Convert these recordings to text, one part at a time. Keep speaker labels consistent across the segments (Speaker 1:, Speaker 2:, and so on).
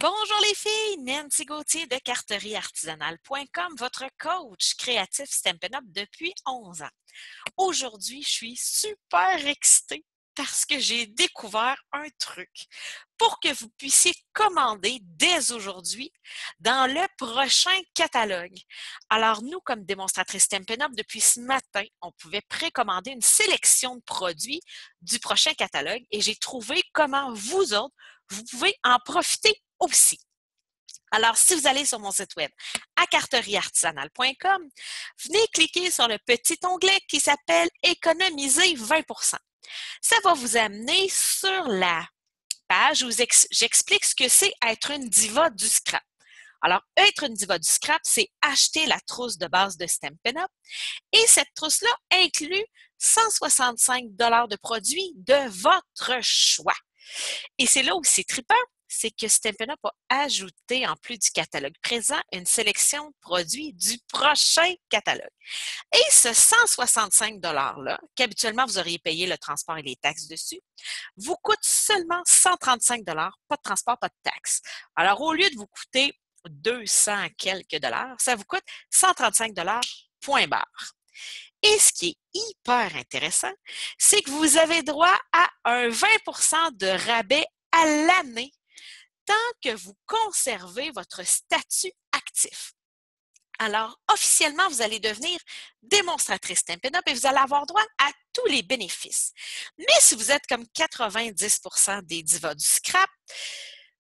Speaker 1: Bonjour les filles, Nancy Gauthier de carterieartisanale.com, votre coach créatif Stampin' Up depuis 11 ans. Aujourd'hui, je suis super excitée parce que j'ai découvert un truc pour que vous puissiez commander dès aujourd'hui dans le prochain catalogue. Alors nous, comme démonstratrice Stampin' Up, depuis ce matin, on pouvait précommander une sélection de produits du prochain catalogue et j'ai trouvé comment vous autres, vous pouvez en profiter aussi. Alors, si vous allez sur mon site web à carterieartisanale.com, venez cliquer sur le petit onglet qui s'appelle Économiser 20%. Ça va vous amener sur la page où j'explique ce que c'est être une diva du scrap. Alors, être une diva du scrap, c'est acheter la trousse de base de Stampin' Up et cette trousse-là inclut 165 de produits de votre choix. Et c'est là où c'est trippant, c'est que Stampin' Up a ajouté, en plus du catalogue présent, une sélection de produits du prochain catalogue. Et ce 165 $-là, qu'habituellement vous auriez payé le transport et les taxes dessus, vous coûte seulement 135 $, pas de transport, pas de taxes. Alors, au lieu de vous coûter 200 quelques dollars, ça vous coûte 135 $, point barre. Et ce qui est hyper intéressant, c'est que vous avez droit à un 20% de rabais à l'année tant que vous conservez votre statut actif. Alors, officiellement, vous allez devenir démonstratrice Stampin' Up et vous allez avoir droit à tous les bénéfices. Mais si vous êtes comme 90% des divas du scrap,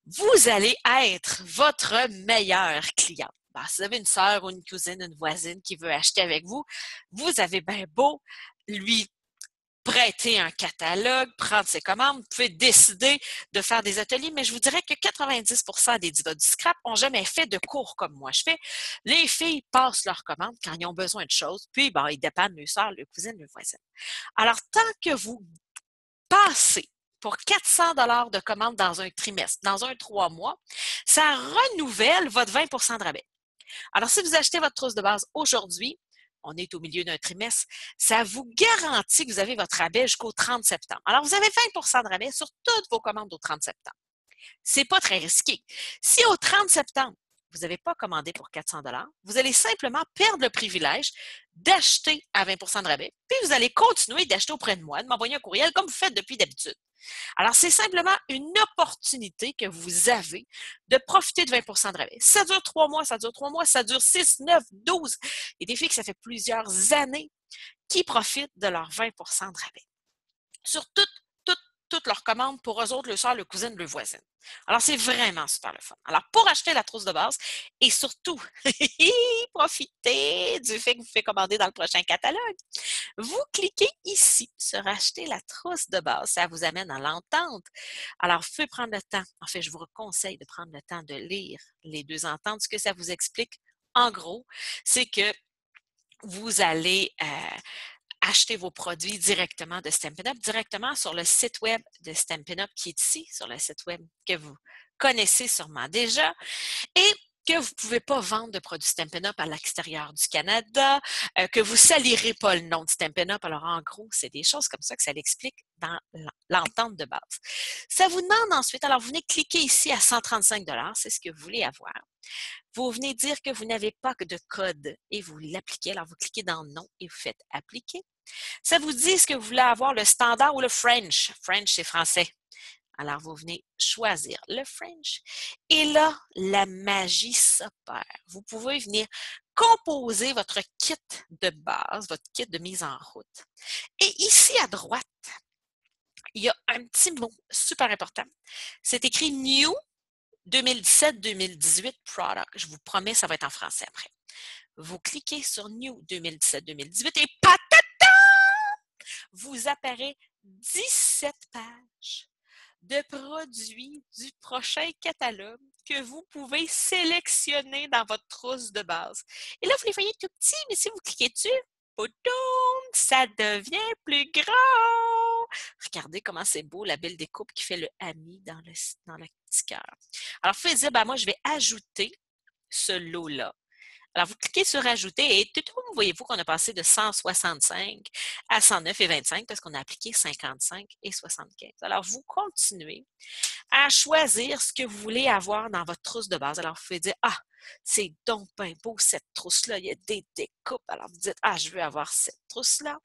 Speaker 1: vous allez être votre meilleur client. Ben, si vous avez une sœur ou une cousine, une voisine qui veut acheter avec vous, vous avez bien beau lui prêter un catalogue, prendre ses commandes, vous pouvez décider de faire des ateliers, mais je vous dirais que 90% des divas du scrap n'ont jamais fait de cours comme moi je fais. Les filles passent leurs commandes quand ils ont besoin de choses, puis bon, ils dépannent leur sœur, leur cousine, leur voisine. Alors, tant que vous passez pour 400 de commandes dans un trimestre, dans un 3 mois, ça renouvelle votre 20% de rabais. Alors, si vous achetez votre trousse de base aujourd'hui, on est au milieu d'un trimestre, ça vous garantit que vous avez votre rabais jusqu'au 30 septembre. Alors, vous avez 20% de rabais sur toutes vos commandes au 30 septembre. C'est pas très risqué. Si au 30 septembre, vous n'avez pas commandé pour 400 vous allez simplement perdre le privilège d'acheter à 20% de rabais, puis vous allez continuer d'acheter auprès de moi, de m'envoyer un courriel comme vous faites depuis d'habitude. Alors, c'est simplement une opportunité que vous avez de profiter de 20% de rabais. Si ça dure 3 mois, ça dure 3 mois, ça dure 6, 9, 12. Et des filles que ça fait plusieurs années qui profitent de leurs 20% de rabais. Sur toutes leurs commandes pour eux autres, le soeur, le cousine, le voisin. Alors, c'est vraiment super le fun. Alors, pour acheter la trousse de base et surtout, profiter du fait que vous faites commander dans le prochain catalogue, vous cliquez ici sur acheter la trousse de base. Ça vous amène à l'entente. Alors, vous pouvez prendre le temps. En fait, je vous conseille de prendre le temps de lire les deux ententes. Ce que ça vous explique, en gros, c'est que vous allez acheter vos produits directement de Stampin' Up, directement sur le site web de Stampin' Up qui est ici, sur le site web que vous connaissez sûrement déjà. Et que vous ne pouvez pas vendre de produits Stampin' Up à l'extérieur du Canada, que vous ne salirez pas le nom de Stampin' Up. Alors, en gros, c'est des choses comme ça que ça l'explique dans l'entente de base. Ça vous demande ensuite, alors vous venez cliquer ici à 135 $, c'est ce que vous voulez avoir. Vous venez dire que vous n'avez pas de code et vous l'appliquez. Alors, vous cliquez dans Non et vous faites Appliquer. Ça vous dit ce que vous voulez avoir, le standard ou le French. French, c'est français. Alors, vous venez choisir le French. Et là, la magie s'opère. Vous pouvez venir composer votre kit de base, votre kit de mise en route. Et ici à droite, il y a un petit mot super important. C'est écrit New 2017-2018 Product. Je vous promets, ça va être en français après. Vous cliquez sur New 2017-2018 et patata! Vous apparaît 17 pages de produits du prochain catalogue que vous pouvez sélectionner dans votre trousse de base. Et là, vous les voyez tout petits, mais si vous cliquez dessus, poutoum, ça devient plus grand. Regardez comment c'est beau, la belle découpe qui fait le ami dans le petit cœur. Alors, vous pouvez dire, ben, moi, je vais ajouter ce lot-là Alors, vous cliquez sur Ajouter et tout, voyez-vous qu'on a passé de 165 à 109,25 parce qu'on a appliqué 55 et 75. Alors, vous continuez à choisir ce que vous voulez avoir dans votre trousse de base. Alors, vous pouvez dire, ah, c'est donc bien beau cette trousse-là, il y a des découpes. Alors, vous dites, ah, je veux avoir cette trousse-là.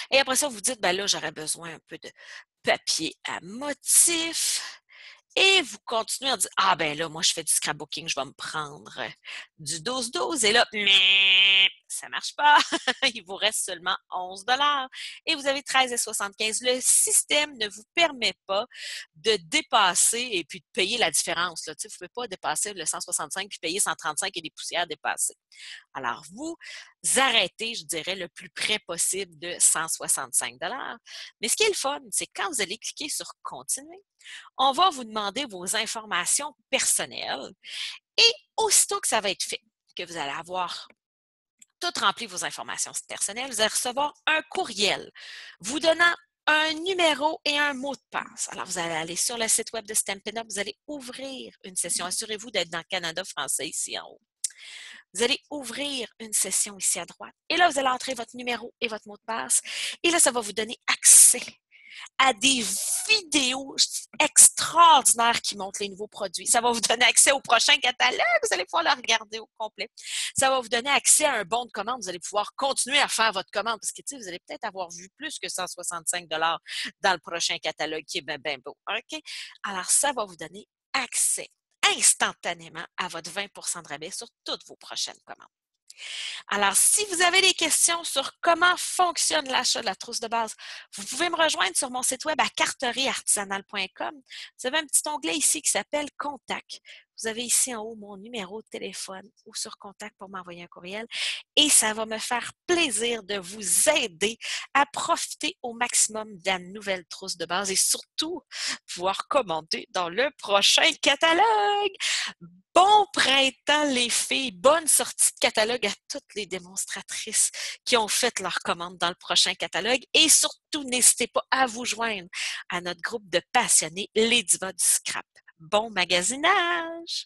Speaker 1: Et après ça, vous dites, ben là, j'aurais besoin un peu de papier à motif. Et vous continuez à dire, ah ben là, moi, je fais du scrapbooking, je vais me prendre du 12-12. Et là, ça marche pas. Il vous reste seulement 11 $ et vous avez 13,75. Le système ne vous permet pas de dépasser et puis de payer la différence. Là. Vous ne pouvez pas dépasser le 165 puis payer 135 et des poussières dépassées. Alors, vous arrêtez, je dirais, le plus près possible de 165 $. Mais ce qui est le fun, c'est quand vous allez cliquer sur Continuer, on va vous demander vos informations personnelles et aussitôt que ça va être fait, que vous allez avoir tout rempli vos informations personnelles, vous allez recevoir un courriel vous donnant un numéro et un mot de passe. Alors, vous allez aller sur le site web de Stampin' Up, vous allez ouvrir une session. Assurez-vous d'être dans le Canada français ici en haut. Vous allez ouvrir une session ici à droite. Et là, vous allez entrer votre numéro et votre mot de passe. Et là, ça va vous donner accès à des vidéos extraordinaires qui montrent les nouveaux produits. Ça va vous donner accès au prochain catalogue. Vous allez pouvoir le regarder au complet. Ça va vous donner accès à un bon de commande. Vous allez pouvoir continuer à faire votre commande parce que vous allez peut-être avoir vu plus que 165 $ dans le prochain catalogue qui est bien, bien beau. OK? Alors, ça va vous donner accès instantanément à votre 20 % de rabais sur toutes vos prochaines commandes. Alors, si vous avez des questions sur comment fonctionne l'achat de la trousse de base, vous pouvez me rejoindre sur mon site web à carterieartisanale.com. Vous avez un petit onglet ici qui s'appelle Contact. Vous avez ici en haut mon numéro de téléphone ou sur Contact pour m'envoyer un courriel et ça va me faire plaisir de vous aider à profiter au maximum de la nouvelle trousse de base et surtout pouvoir commander dans le prochain catalogue. Bon printemps les filles, bonne sortie de catalogue à toutes les démonstratrices qui ont fait leur commande dans le prochain catalogue et surtout n'hésitez pas à vous joindre à notre groupe de passionnés Les Divas du Scrap. Bon magasinage!